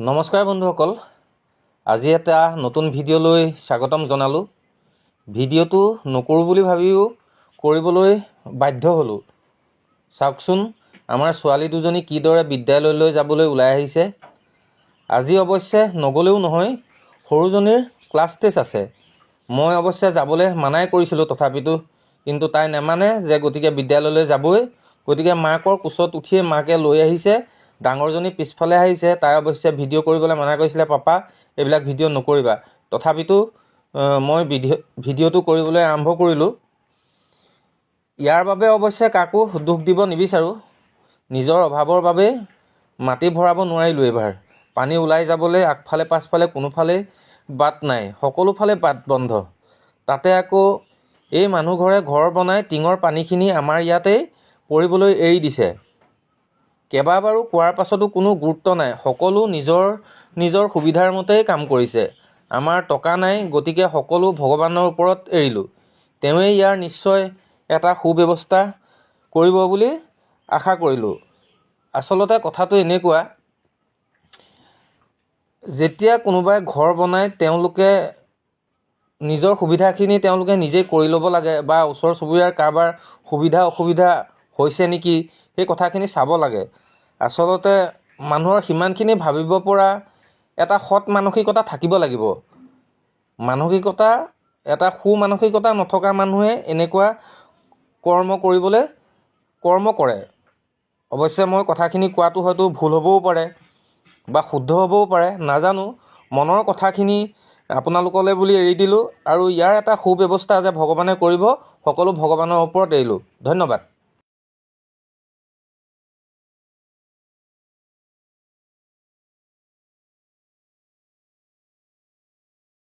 নমস্কাৰ বন্ধুসকল, আজি এটা নতুন ভিডিঅ'লৈ স্বাগতম জনালোঁ। ভিডিঅ'টো নকৰোঁ বুলি ভাবিও কৰিবলৈ বাধ্য হ'লোঁ। চাওকচোন আমাৰ ছোৱালী দুজনী কিদৰে বিদ্যালয়লৈ যাবলৈ ওলাই আহিছে। আজি অৱশ্যে নগ'লেও নহয়, সৰুজনীৰ ক্লাছ টেষ্ট আছে। মই অৱশ্যে যাবলৈ মানাই কৰিছিলোঁ, তথাপিতো কিন্তু তাই নেমানে যে গতিকে বিদ্যালয়লৈ যাবই। গতিকে মাকৰ কোচত উঠিয়ে মাকে লৈ আহিছে। ডাঙৰজনী পিছফালে আহিছে। তাই অৱশ্যে ভিডিঅ' কৰিবলৈ মানা কৰিছিলে, পাপা এইবিলাক ভিডিঅ' নকৰিবা। তথাপিতো মই ভিডিঅ'টো কৰিবলৈ আৰম্ভ কৰিলোঁ। ইয়াৰ বাবে অৱশ্যে কাকো দুখ দিব নিবিচাৰোঁ। নিজৰ অভাৱৰ বাবে মাটি ভৰাব নোৱাৰিলোঁ। এইবাৰ পানী ওলাই যাবলৈ আগফালে পাছফালে কোনোফালেই বাট নাই, সকলোফালে বাট বন্ধ। তাতে আকৌ এই মানুহঘৰে ঘৰ বনাই টিঙৰ পানীখিনি আমাৰ ইয়াতেই পৰিবলৈ এৰি দিছে। কেইবাবাৰো কোৱাৰ পাছতো কোনো গুৰুত্ব নাই। সকলো নিজৰ সুবিধাৰ মতেই কাম কৰিছে। আমাৰ টকা নাই, গতিকে সকলো ভগৱানৰ ওপৰত এৰিলোঁ। তেওঁৱেই ইয়াৰ নিশ্চয় এটা সুব্যৱস্থা কৰিব বুলি আশা কৰিলোঁ। আচলতে কথাটো এনেকুৱা, যেতিয়া কোনোবাই ঘৰ বনায় তেওঁলোকে নিজৰ সুবিধাখিনি তেওঁলোকে নিজেই কৰি ল'ব লাগে, বা ওচৰ চুবুৰীয়াৰ কাৰোবাৰ সুবিধা অসুবিধা হৈছে নেকি সেই কথাখিনি চাব লাগে। আচলতে মানুহৰ সিমানখিনি ভাবিব পৰা এটা সৎ মানসিকতা থাকিব লাগিব। এটা সুমানসিকতা নথকা মানুহে এনেকুৱা কৰ্ম কৰে। অৱশ্যে মই কথাখিনি কোৱাটো হয়তো ভুল হ'বও পাৰে বা শুদ্ধ হ'বও পাৰে, নাজানো। মনৰ কথাখিনি আপোনালোকলৈ বুলি এৰি দিলোঁ, আৰু ইয়াৰ এটা সুব্যৱস্থা যে ভগৱানে কৰিব, সকলো ভগৱানৰ ওপৰত এৰিলোঁ। ধন্যবাদ।